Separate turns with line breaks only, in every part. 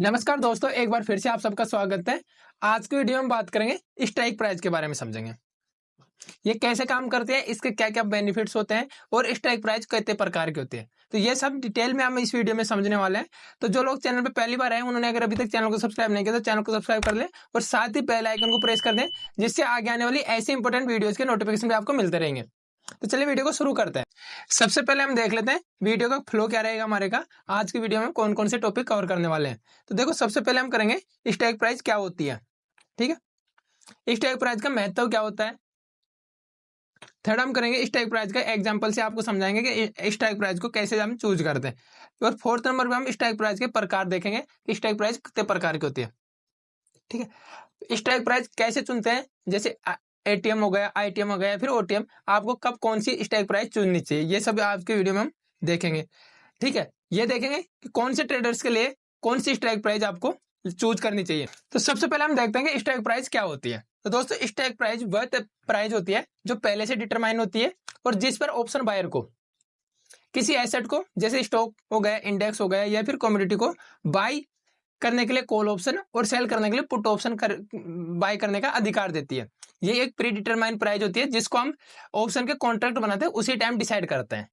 नमस्कार दोस्तों, एक बार फिर से आप सबका स्वागत है। आज की वीडियो में बात करेंगे स्ट्राइक प्राइस के बारे में समझेंगे। ये कैसे काम करते हैं, इसके क्या-क्या बेनिफिट्स होते हैं और स्ट्राइक प्राइस कितने प्रकार के होते हैं। तो ये सब डिटेल में हम इस वीडियो में समझने वाले हैं। तो जो लोग चैनल पे पहली बार आए हैं, उन्होंने अगर अभी तक चैनल को सब्सक्राइब नहीं किया तो चैनल को सब्सक्राइब कर लें और साथ ही बेल आइकन को प्रेस कर दें, जिससे आगे आने वाली ऐसी इंपॉर्टेंट वीडियोज़ के नोटिफिकेशन भी आपको मिलते रहेंगे। तो चलिए वीडियो को शुरू करते हैं। सबसे पहले हम देख लेते हैं वीडियो का फ्लो क्या रहेगा हमारे का। आज की वीडियो में कौन-कौन से टॉपिक कवर करने वाले हैं। तो देखो, सबसे पहले हम करेंगे स्ट्राइक प्राइस क्या होती है, ठीक है? स्ट्राइक प्राइस का महत्व क्या होता है। थर्ड हम करेंगे स्ट्राइक प्राइस का एग्जांपल से आपको समझाएंगे कि स्ट्राइक प्राइस को कैसे हम चूज करते हैं। और फोर्थ नंबर पे हम स्ट्राइक प्राइस के प्रकार देखेंगे कि स्ट्राइक प्राइस कितने प्रकार की होती है, ठीक है? स्ट्राइक प्राइस कैसे चुनते हैं, जैसे एटीएम हो गया, आईटीएम हो गया, फिर ओटीएम, आपको कब कौन सी स्ट्राइक प्राइस चुननी चाहिए, ये सब आज की वीडियो में हम देखेंगे, ठीक है? ये देखेंगे कि कौन से ट्रेडर्स के लिए कौन सी स्ट्राइक प्राइस आपको चूज करनी चाहिए। तो सबसे पहले हम देखते हैं कि स्ट्राइक प्राइस क्या होती है। तो दोस्तों, स्ट्राइक प्राइस वह प्राइस होती है जो पहले से डिटरमाइन होती है और जिस पर ऑप्शन बायर को किसी एसेट को, जैसे स्टॉक हो गया, इंडेक्स हो गया, या फिर कमोडिटी को बाई करने के लिए कॉल ऑप्शन और सेल करने के लिए पुट ऑप्शन बाय करने का अधिकार देती है। ये एक प्री डिटरमाइन प्राइस होती है जिसको हम ऑप्शन के कॉन्ट्रैक्ट बनाते हैं उसी टाइम डिसाइड करते हैं,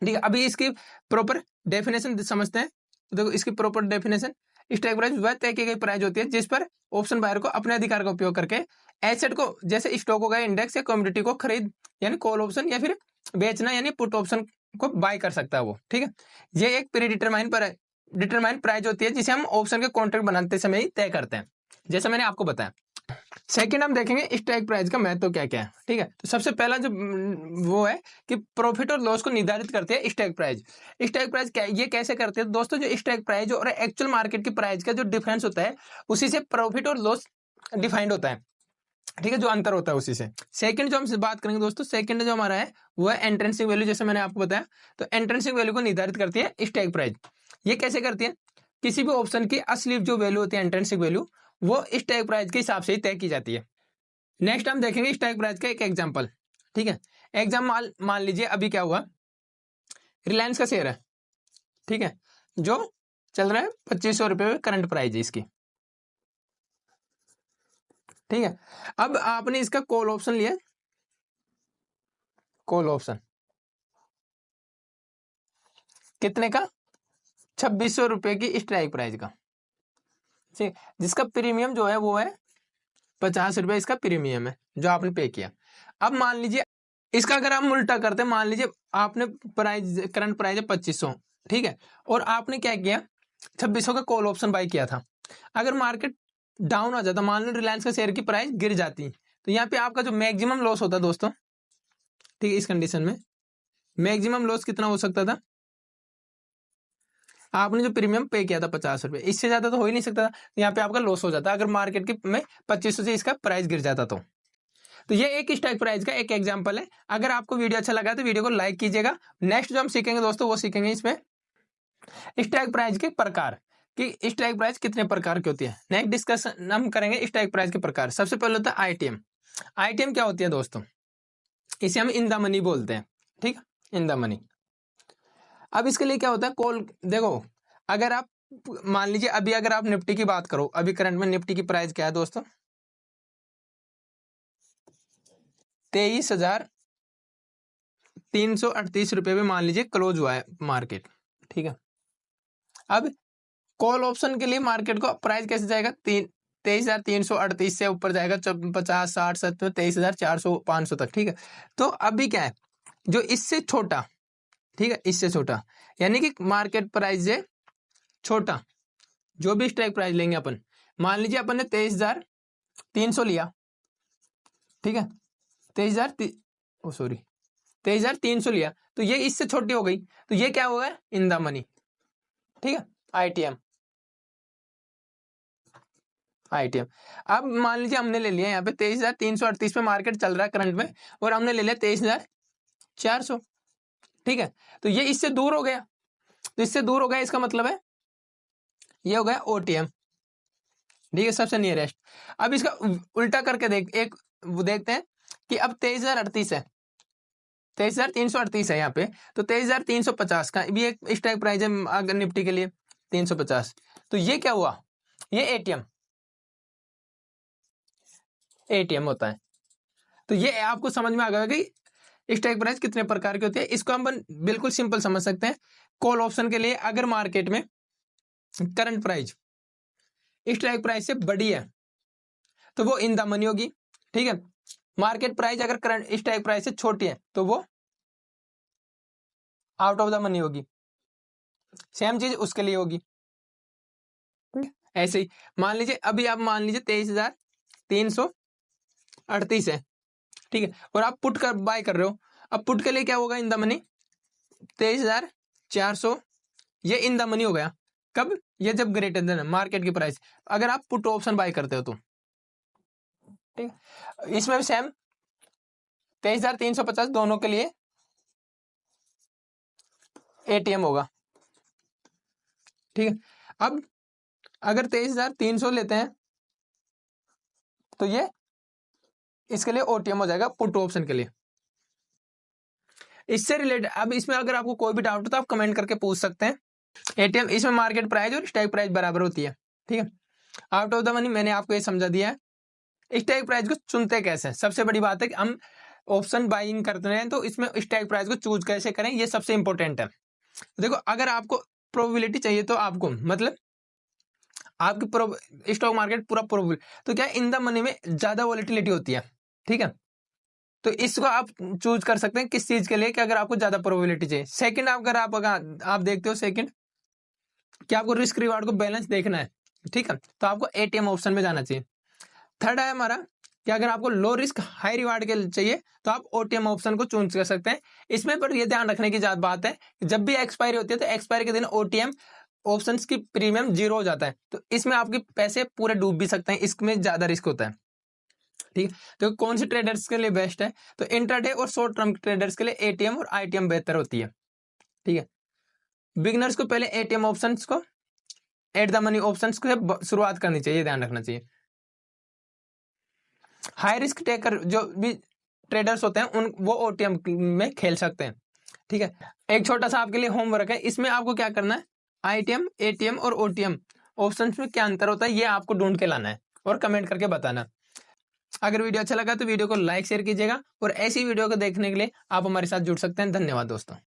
ठीक है? अभी इसकी प्रॉपर डेफिनेशन समझते हैं। तो देखो, इसकी प्रॉपर डेफिनेशन, स्ट्राइक प्राइस वह तय की गई प्राइस होती है जिस पर ऑप्शन बायर को अपने अधिकार का उपयोग करके एसेट को, जैसे स्टॉक हो गया, इंडेक्स या कमोडिटी को खरीद यानी कॉल ऑप्शन या फिर बेचना यानी पुट ऑप्शन को बाय कर सकता है वो, ठीक है? ये एक प्री डिटरमाइन प्राइस होती है जिसे हम ऑप्शन के कॉन्ट्रैक्ट बनाते समय ही तय करते हैं, जैसा मैंने आपको बताया। सेकंड हम देखेंगे स्ट्राइक प्राइस का महत्व क्या क्या है, ठीक है? तो सबसे पहला जो वो है कि प्रॉफिट और लॉस को निर्धारित करते हैं स्ट्राइक प्राइस। स्ट्राइक प्राइस क्या, ये कैसे करते हैं दोस्तों? जो स्ट्राइक प्राइस और एक्चुअल मार्केट की प्राइस का जो डिफरेंस होता है, उसी से प्रॉफिट और लॉस डिफाइंड होता है, ठीक है? जो अंतर होता है उसी से। सेकंड जो हम बात करेंगे दोस्तों, सेकंड जो हमारा है वो है एंट्रेंसिंग वैल्यू, जैसे मैंने आपको बताया। तो एंट्रेंसिंग वैल्यू को निर्धारित करती है स्ट्राइक प्राइस। ये कैसे करती है? किसी भी ऑप्शन की असली जो वैल्यू होती है, एंट्रेंसिंग वैल्यू, वो स्ट्राइक प्राइस के हिसाब से ही तय की जाती है। नेक्स्ट हम देखेंगे स्ट्राइक प्राइस का एक एग्जांपल, ठीक है? एग्जाम मान लीजिए अभी क्या हुआ, रिलायंस का शेयर है, ठीक है, जो चल रहा है 2500 रुपये करंट प्राइस है इसकी, ठीक है? अब आपने इसका कॉल ऑप्शन लिया, कॉल ऑप्शन कितने का? 2600 रुपये की स्ट्राइक प्राइस का, ठीक, जिसका प्रीमियम जो है वो है 50 रुपये, इसका प्रीमियम है जो आपने पे किया। अब मान लीजिए इसका अगर हम उल्टा करते हैं, मान लीजिए आपने प्राइस, करंट प्राइस है 2500, ठीक है, और आपने क्या किया, 2600 का कॉल ऑप्शन बाय किया था। अगर मार्केट डाउन आ जाता, मान लो रिलायंस का शेयर की प्राइस गिर जाती, तो यहाँ पे आपका जो मैक्सिमम लॉस होता दोस्तों, ठीक है, इस कंडीशन में मैक्सिमम लॉस कितना हो सकता था? आपने जो प्रीमियम पे किया था 50 रुपये, इससे ज्यादा तो हो ही नहीं सकता था। यहाँ पे आपका लॉस हो जाता अगर मार्केट की में 2500 से इसका प्राइस गिर जाता तो ये एक स्ट्राइक प्राइस का एक एग्जांपल है। अगर आपको वीडियो अच्छा लगा तो वीडियो को लाइक कीजिएगा। नेक्स्ट जो हम सीखेंगे दोस्तों, वो सीखेंगे इसमें स्ट्राइक प्राइस के प्रकार, कि स्ट्राइक प्राइस कितने प्रकार की होती है। नेक्स्ट डिस्कशन हम करेंगे स्ट्राइक प्राइस के प्रकार। सबसे पहले होता है आईटीएम। आईटीएम क्या होती है दोस्तों? इसे हम इन द मनी बोलते हैं, ठीक है, इन द मनी। अब इसके लिए क्या होता है, कॉल, देखो, अगर आप मान लीजिए अभी अगर आप निफ्टी की बात करो, अभी करंट में निफ्टी की प्राइस क्या है दोस्तों? 23,338 रुपये पे मान लीजिए क्लोज हुआ है मार्केट, ठीक है? अब कॉल ऑप्शन के लिए मार्केट को प्राइस कैसे जाएगा? 23,338 से ऊपर जाएगा, 50, 60, 70, 23,400, 500 तक, ठीक है? तो अभी क्या है, जो इससे छोटा, ठीक है, इससे छोटा, यानी कि मार्केट प्राइस से छोटा जो भी स्ट्राइक प्राइस लेंगे अपन, मान लीजिए अपन ने 23,300 लिया, ठीक है, 23,300 लिया, तो ये इससे छोटी हो गई, तो ये क्या होगा? इन द मनी, ठीक है, आईटीएम। आईटीएम। अब मान लीजिए हमने ले लिया यहाँ पे 23,338 पे मार्केट चल रहा है करंट में, और हमने ले लिया 23,400, ठीक है, तो ये इससे दूर हो गया। तो इससे दूर हो गया, इसका मतलब है ये हो गया ओटीएम, ठीक है, सबसे नियरेस्ट। अब इसका उल्टा करके देखते हैं कि अब 23,038 है, 23,338 है यहाँ पे, तो 23,350 का भी एक स्ट्राइक प्राइस है अगर निफ्टी के लिए 350, तो ये क्या हुआ, ये एटीएम होता है। तो ये आपको समझ में आ गया कि स्ट्राइक प्राइस कितने प्रकार की होती है। इसको हम बिल्कुल सिंपल समझ सकते हैं। कॉल ऑप्शन के लिए अगर मार्केट में करंट प्राइस स्ट्राइक प्राइस से बड़ी है तो वो इन द मनी होगी, ठीक है। मार्केट प्राइस अगर करंट स्ट्राइक प्राइस से छोटी है तो वो आउट ऑफ द मनी होगी। सेम चीज उसके लिए होगी। ऐसे ही मान लीजिए अभी आप मान लीजिए 23,338 है, ठीक है, और आप पुट कर बाय कर रहे हो। अब पुट के लिए क्या होगा इन द मनी, 23,400, ये इन द मनी हो गया। कब, ये जब ग्रेटर देन मार्केट की प्राइस, अगर आप पुट ऑप्शन बाय करते हो तो, ठीक है। इसमें भी सेम 23,350 दोनों के लिए एटीएम होगा, ठीक है। अब अगर 23,300 लेते हैं तो ये इसके लिए ओटीएम हो जाएगा पुट ऑप्शन के लिए। इससे रिलेटेड अब इसमें अगर आपको कोई भी डाउट हो तो आप कमेंट करके पूछ सकते हैं। एटीएम इसमें मार्केट प्राइस और स्ट्राइक प्राइस बराबर होती है, ठीक है। आउट ऑफ द मनी मैंने आपको ये समझा दिया है। स्ट्राइक प्राइस को चुनते कैसे, सबसे बड़ी बात है कि हम ऑप्शन बाइंग करते हैं तो इसमें स्ट्राइक प्राइस को चूज कैसे करें, ये सबसे इंपॉर्टेंट है। देखो अगर आपको प्रोबेबिलिटी चाहिए तो आपको मतलब आपकी स्टॉक मार्केट पूरा प्रोबेबल, तो क्या इन द मनी में ज्यादा वॉलेटिलिटी होती है, ठीक है। तो इसको आप चूज कर सकते हैं किस चीज के लिए कि अगर आपको ज्यादा प्रोबेबिलिटी चाहिए। सेकंड अगर आप देखते हो सेकंड कि आपको रिस्क रिवार्ड को बैलेंस देखना है, ठीक है, तो आपको एटीएम ऑप्शन में जाना चाहिए। थर्ड है हमारा कि अगर आपको लो रिस्क हाई रिवार्ड के लिए चाहिए तो आप ओटीएम ऑप्शन को चूज कर सकते हैं। इसमें पर यह ध्यान रखने की बात है जब भी एक्सपायरी होती है तो एक्सपायरी के दिन ओटीएम ऑप्शंस की प्रीमियम 0 हो जाता है, तो इसमें आपके पैसे पूरे डूब भी सकते हैं, इसमें ज्यादा रिस्क होता है, ठीक है। तो कौन सी ट्रेडर्स के लिए बेस्ट है, तो इंट्राडे और शॉर्ट टर्म ट्रेडर्स के लिए एटीएम और आईटीएम बेहतर होती है, ठीक है। बिगनर्स को पहले एटीएम ऑप्शंस को एट द मनी ऑप्शंस को शुरुआत करनी चाहिए, ध्यान रखना चाहिए। हाई रिस्क टेकर जो भी ट्रेडर्स होते हैं उन वो ओटीएम में खेल सकते हैं, ठीक है। एक छोटा सा आपके लिए होमवर्क है, इसमें आपको क्या करना है, आईटीएम एटीएम और ओटीएम ऑप्शंस में क्या अंतर होता है ये आपको ढूंढ के लाना है और कमेंट करके बताना। अगर वीडियो अच्छा लगा तो वीडियो को लाइक शेयर कीजिएगा और ऐसी वीडियो को देखने के लिए आप हमारे साथ जुड़ सकते हैं। धन्यवाद दोस्तों।